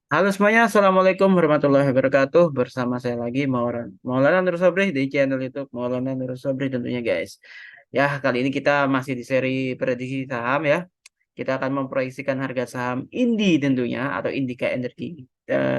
Halo semuanya, Assalamualaikum warahmatullahi wabarakatuh. Bersama saya lagi Maulana Nur Sobri di channel YouTube Maulana Nur Sobri tentunya guys. Ya, kali ini kita masih di seri prediksi saham ya. Kita akan memproyeksikan harga saham Indi tentunya atau Indika Energi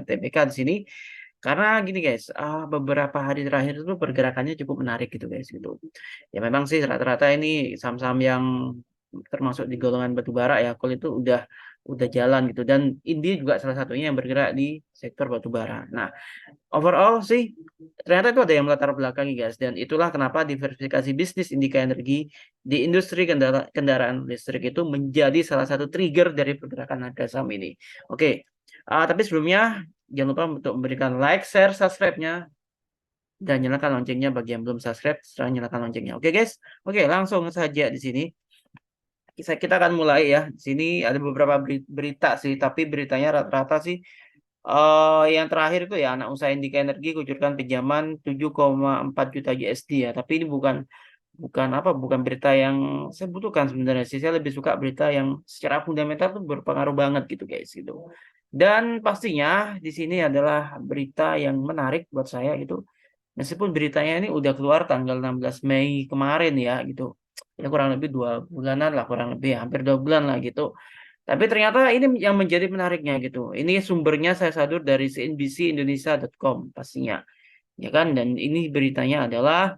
TBK di sini. Karena gini guys, beberapa hari terakhir itu pergerakannya cukup menarik gitu guys gitu. Ya memang sih rata-rata ini saham-saham yang termasuk di golongan batu bara ya, coal itu udah jalan gitu dan Indi juga salah satunya yang bergerak di sektor batu bara. Nah, overall sih ternyata itu ada yang melatar belakangi guys dan itulah kenapa diversifikasi bisnis Indika Energi di industri kendaraan listrik itu menjadi salah satu trigger dari pergerakan harga saham ini. Oke, tapi sebelumnya jangan lupa untuk memberikan like, share, subscribe-nya dan nyalakan loncengnya bagi yang belum subscribe, setelah nyalakan loncengnya. Oke guys, oke langsung saja di sini. Kita akan mulai ya. Di sini ada beberapa berita sih, tapi beritanya rata-rata sih yang terakhir itu ya anak usaha Indika Energi kucurkan pinjaman 7,4 juta USD ya. Tapi ini bukan bukan apa bukan berita yang saya butuhkan sebenarnya sih. Saya lebih suka berita yang secara fundamental tuh berpengaruh banget gitu guys gitu. Dan pastinya di sini adalah berita yang menarik buat saya gitu. Meskipun beritanya ini udah keluar tanggal 16 Mei kemarin ya gitu. Ya kurang lebih 2 bulanan lah kurang lebih ya, hampir 2 bulan lah gitu. Tapi ternyata ini yang menjadi menariknya gitu. Ini sumbernya saya sadur dari cnbcindonesia.com pastinya. Ya kan? Dan ini beritanya adalah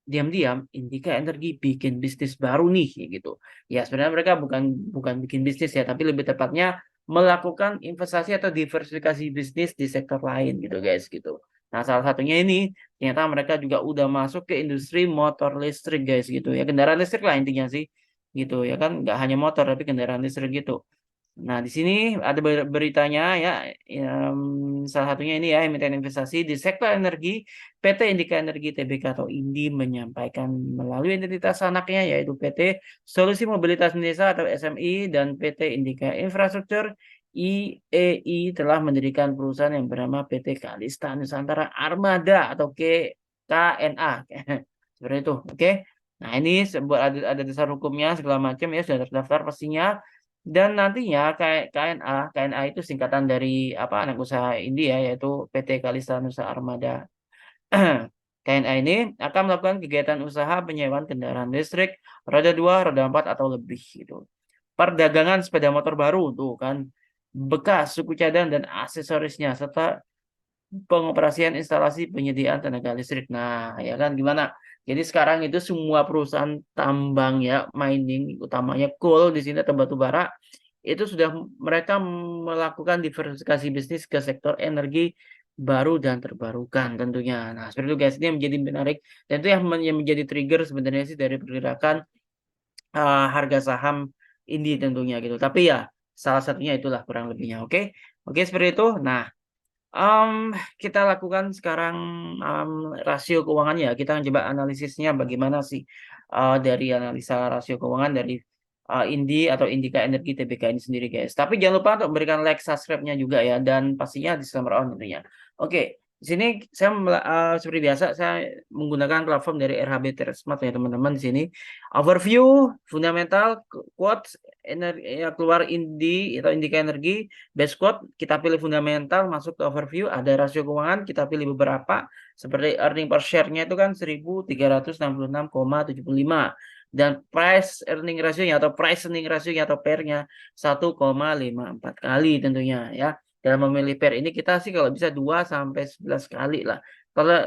diam-diam Indika Energi bikin bisnis baru nih gitu. Ya sebenarnya mereka bukan bukan bikin bisnis ya, tapi lebih tepatnya melakukan investasi atau diversifikasi bisnis di sektor lain gitu guys gitu. Nah, salah satunya ini ternyata mereka juga udah masuk ke industri motor listrik guys gitu ya. Kendaraan listrik lah intinya sih gitu ya kan, nggak hanya motor tapi kendaraan listrik gitu. Nah, di sini ada beritanya ya, salah satunya ini ya, emiten investasi di sektor energi, PT Indika Energi Tbk atau INDI menyampaikan melalui identitas anaknya yaitu PT Solusi Mobilitas Indonesia atau SMI dan PT Indika Infrastruktur IEI telah mendirikan perusahaan yang bernama PT Kalista Nusantara Armada atau KNA. Seperti itu, oke. Nah, ini sebuah ada dasar hukumnya segala macam ya sudah terdaftar pastinya. Dan nantinya KNA itu singkatan dari apa anak usaha India yaitu PT Kalista Nusa Armada. KNA ini akan melakukan kegiatan usaha penyewaan kendaraan listrik roda 2, roda 4 atau lebih gitu. Perdagangan sepeda motor baru tuh kan, bekas, suku cadang dan aksesorisnya serta pengoperasian instalasi penyediaan tenaga listrik. Nah, ya kan gimana? Jadi sekarang itu semua perusahaan tambang ya, mining utamanya coal di sini atau batu bara itu sudah mereka melakukan diversifikasi bisnis ke sektor energi baru dan terbarukan tentunya. Nah, seperti itu guys, ini yang menjadi menarik dan itu yang menjadi trigger sebenarnya sih dari pergerakan harga saham ini tentunya gitu. Tapi ya salah satunya itulah kurang lebihnya. Oke, oke seperti itu. Nah, kita lakukan sekarang um, rasio keuangan ya. Kita coba analisisnya bagaimana sih dari analisa rasio keuangan dari Indi atau Indika Energi TBK ini sendiri guys. Tapi jangan lupa untuk memberikan like, subscribe-nya juga ya dan pastinya disclaimer on tentunya. Oke, di sini saya seperti biasa saya menggunakan platform dari RHB Smart ya teman-teman di sini. Overview, fundamental, quotes, energi, ya, keluar Indi atau Indika Energi. Base quote, kita pilih fundamental, masuk ke overview, ada rasio keuangan, kita pilih beberapa, seperti earning per share-nya itu kan 1366,75. Dan price earning ratio-nya atau price earning ratio-nya atau pair-nya 1,54 kali tentunya ya. Dalam memilih pair ini kita sih kalau bisa 2 sampai 11 kali lah.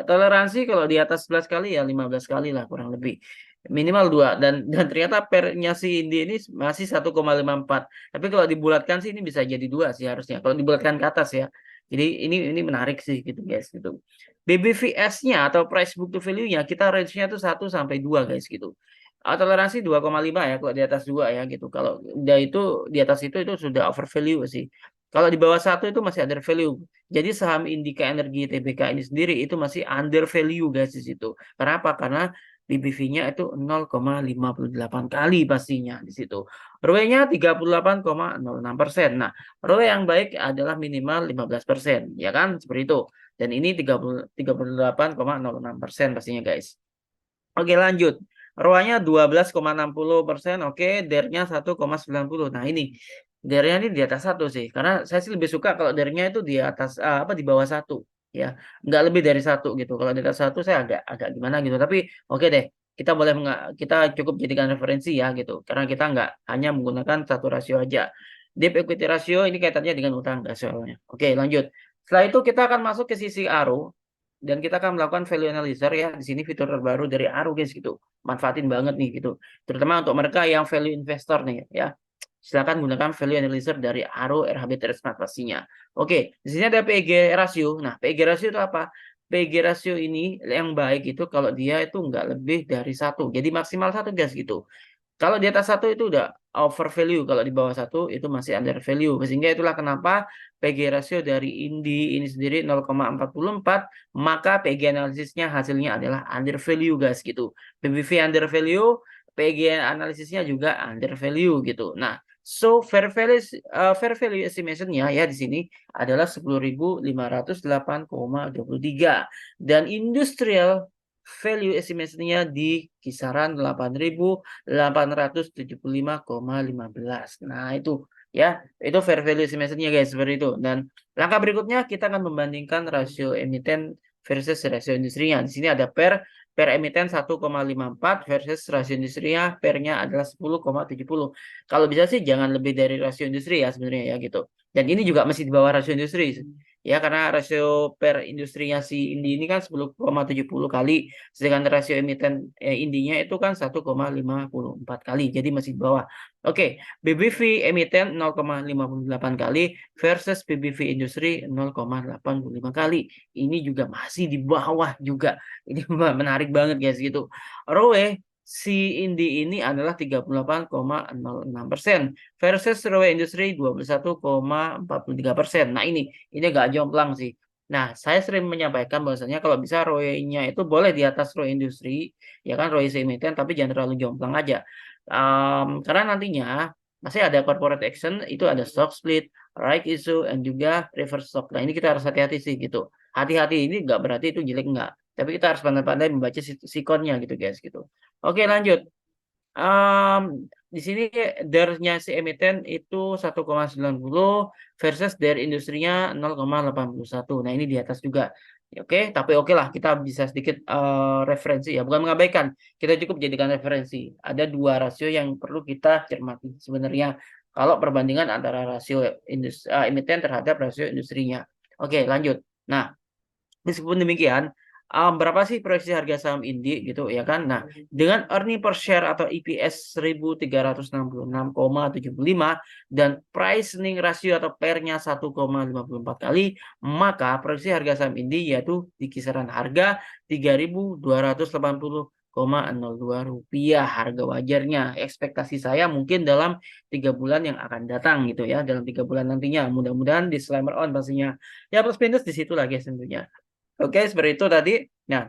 Toleransi kalau di atas 11 kali ya 15 kali lah kurang lebih. Minimal 2 dan ternyata pair-nya si Indi ini masih 1,54. Tapi kalau dibulatkan sih ini bisa jadi 2 sih harusnya. Kalau dibulatkan ke atas ya. Jadi ini menarik sih gitu guys gitu. BBVS-nya atau price book to value-nya kita range-nya tuh 1 sampai 2 guys gitu. Toleransi 2,5 ya kalau di atas 2 ya gitu. Kalau udah itu di atas itu sudah over value sih. Kalau di bawah 1 itu masih under value. Jadi saham Indika Energi TBK ini sendiri itu masih under value guys di situ. Kenapa? Karena BBV-nya itu 0,58 kali pastinya di situ. ROE-nya 38,06%. Nah, ROE yang baik adalah minimal 15%, ya kan? Seperti itu. Dan ini 38,06% pastinya, guys. Oke, lanjut. ROA-nya 12,60%, oke, DER-nya 1,90. Nah, ini. Daringnya ini di atas satu sih, karena saya sih lebih suka kalau daringnya itu di atas apa di bawah satu, ya, nggak lebih dari satu gitu. Kalau di atas satu saya agak agak gimana gitu. Tapi oke deh, kita boleh kita cukup jadikan referensi ya gitu, karena kita nggak hanya menggunakan satu rasio aja. Debt equity ratio ini kaitannya dengan utang nggak soalnya. Oke, lanjut. Setelah itu kita akan masuk ke sisi ARO dan kita akan melakukan value analyzer ya. Di sini fitur terbaru dari ARO guys gitu. Manfaatin banget nih gitu. Terutama untuk mereka yang value investor nih ya. Silakan gunakan value analyzer dari ARO RHB Smart pastinya. Oke, di sini ada PEG ratio. Nah, PEG ratio itu apa? PEG ratio ini yang baik itu kalau dia itu nggak lebih dari satu. Jadi maksimal satu guys gitu. Kalau di atas satu itu udah over value, kalau di bawah satu itu masih under value. Sehingga itulah kenapa PG ratio dari Indi ini sendiri 0,44, maka PG analisisnya hasilnya adalah under value guys gitu. PBV under value, PG analisisnya juga under value gitu. Nah, so fair value estimation-nya ya di sini adalah 10.508,23 dan industrial value estimation-nya di kisaran 8.875,15. Nah, itu fair value estimation-nya guys, seperti itu. Dan langkah berikutnya kita akan membandingkan rasio emiten versus rasio industrinya. Di sini ada per emiten 1,54 versus rasio industrinya pernya adalah 10,70. Kalau bisa sih jangan lebih dari rasio industri ya sebenarnya ya gitu. Dan ini juga masih di bawah rasio industri. Ya, karena rasio per industrinya si Indi ini kan 10,70 kali, sedangkan rasio emiten indinya itu kan 1,54 kali, jadi masih di bawah. Oke, BBV emiten 0,58 kali versus BBV industri 0,85 kali. Ini juga masih di bawah juga. Ini menarik banget guys gitu. ROE si Indi ini adalah 38,06% versus ROE industri 21,43%. Nah, ini agak jomplang sih. Nah, saya sering menyampaikan bahwasanya kalau bisa ROE-nya itu boleh di atas ROE industri, ya kan ROE emiten, tapi jangan terlalu jomplang aja. Karena nantinya masih ada corporate action, itu ada stock split, right issue, dan juga reverse stock. Nah, ini kita harus hati-hati sih gitu. Hati-hati ini nggak berarti itu jelek nggak. Tapi kita harus pandai-pandai membaca sikonnya gitu guys gitu. Oke, lanjut. Di sini DER-nya si emiten itu 1,90 versus DER industrinya 0,81. Nah, ini di atas juga. Oke, tapi oke lah kita bisa sedikit referensi ya, bukan mengabaikan. Kita cukup jadikan referensi. Ada dua rasio yang perlu kita cermati sebenarnya kalau perbandingan antara rasio emiten terhadap rasio industrinya. Oke, lanjut. Nah, meskipun demikian, berapa sih proyeksi harga saham Indi gitu ya kan? Nah, dengan earning per share atau EPS 1.366,75 dan price earning ratio atau PER-nya 1,54 kali, maka proyeksi harga saham Indi yaitu di kisaran harga 3.280,02 rupiah harga wajarnya. Ekspektasi saya mungkin dalam 3 bulan yang akan datang gitu ya, dalam 3 bulan nantinya. Mudah-mudahan disclaimer on pastinya. Ya plus minus di situ lagi tentunya. Oke, seperti itu tadi. Nah,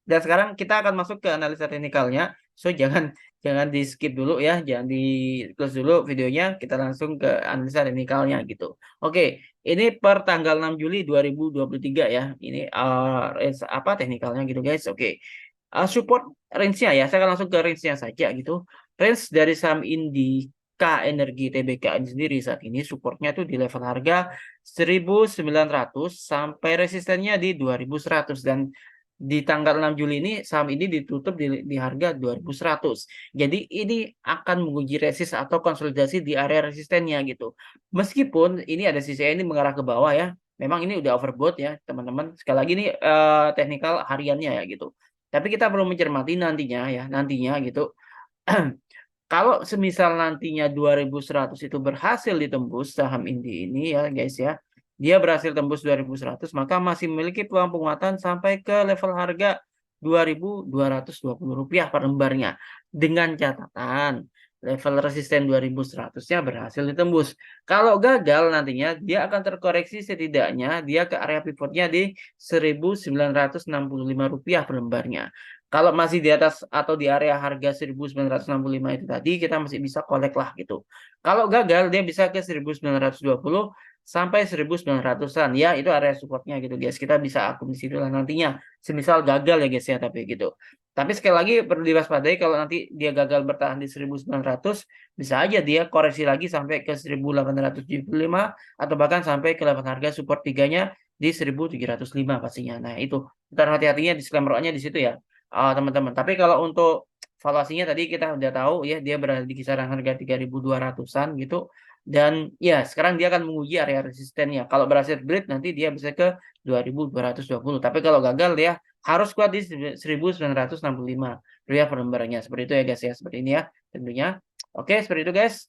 dan sekarang kita akan masuk ke analisa teknikalnya. So, jangan jangan di skip dulu ya, jangan di close dulu videonya. Kita langsung ke analisa teknikalnya gitu. Oke, ini per tanggal 6 Juli 2023 ya. Ini apa teknikalnya gitu guys. Oke. Support range-nya ya, saya akan langsung ke range-nya saja gitu. Range dari saham Indika Energi Tbk ini sendiri saat ini supportnya tuh di level harga 1.900 sampai resistennya di 2.100 dan di tanggal 6 Juli ini saham ini ditutup di harga 2.100. Jadi ini akan menguji resist atau konsolidasi di area resistennya gitu. Meskipun ini ada sisi ini mengarah ke bawah ya. Memang ini udah overbought ya, teman-teman. Sekali lagi ini teknikal hariannya ya gitu. Tapi kita perlu mencermati nantinya ya, nantinya gitu. Kalau semisal nantinya 2.100 itu berhasil ditembus saham Indi ini ya guys ya. Dia berhasil tembus 2.100 maka masih memiliki peluang penguatan sampai ke level harga 2.220 rupiah per lembarnya. Dengan catatan level resisten 2.100-nya berhasil ditembus. Kalau gagal nantinya dia akan terkoreksi setidaknya dia ke area pivotnya di 1.965 rupiah per lembarnya. Kalau masih di atas atau di area harga 1.965 itu tadi, kita masih bisa collect lah gitu. Kalau gagal, dia bisa ke 1.920 sampai 1900-an ya, itu area supportnya gitu guys. Kita bisa akun di situ lah nantinya. Semisal gagal ya guys ya, tapi gitu. Tapi sekali lagi perlu diwaspadai kalau nanti dia gagal bertahan di 1900, bisa aja dia koreksi lagi sampai ke 1875 atau bahkan sampai ke level harga support 3-nya di 1705 pastinya. Nah, itu ntar hati-hatinya disclaimer-nya di situ ya, teman-teman. Tapi kalau untuk valuasinya tadi kita udah tahu ya, dia berada di kisaran harga 3200-an gitu. Dan ya, sekarang dia akan menguji area resistennya. Kalau berhasil break nanti dia bisa ke 2220. Tapi kalau gagal dia harus kuat di 1965 rupiah per lembarnya. Seperti itu ya guys ya, seperti ini ya tentunya. Oke, seperti itu guys.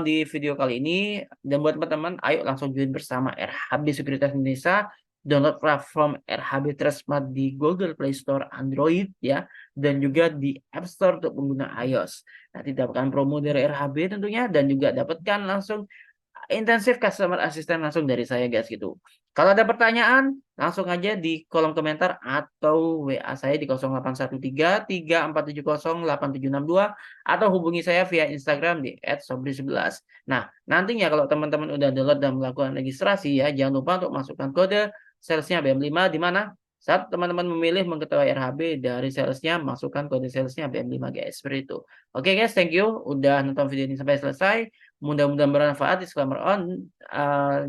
Di video kali ini, dan buat teman-teman, ayo langsung join bersama RHB Sekuritas Indonesia. Download platform RHB Trustmart di Google Play Store Android ya, dan juga di App Store untuk pengguna iOS. Nanti dapatkan promo dari RHB tentunya, dan juga dapatkan langsung intensif customer assistant langsung dari saya guys gitu. Kalau ada pertanyaan, langsung aja di kolom komentar atau WA saya di 0813 3470 8762 atau hubungi saya via Instagram di @sobri11. Nah, nantinya kalau teman-teman udah download dan melakukan registrasi ya, jangan lupa untuk masukkan kode salesnya BM5, di mana saat teman-teman memilih mengetahui RHB dari salesnya, masukkan kode salesnya BM5 guys, seperti itu. Oke guys, thank you udah nonton video ini sampai selesai. Mudah-mudahan bermanfaat. Disclaimer on,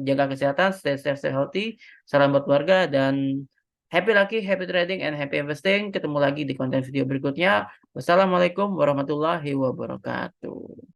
jaga kesehatan, stay safe, stay healthy. Salam buat keluarga dan happy lucky, happy trading, and happy investing. Ketemu lagi di konten video berikutnya. Wassalamualaikum warahmatullahi wabarakatuh.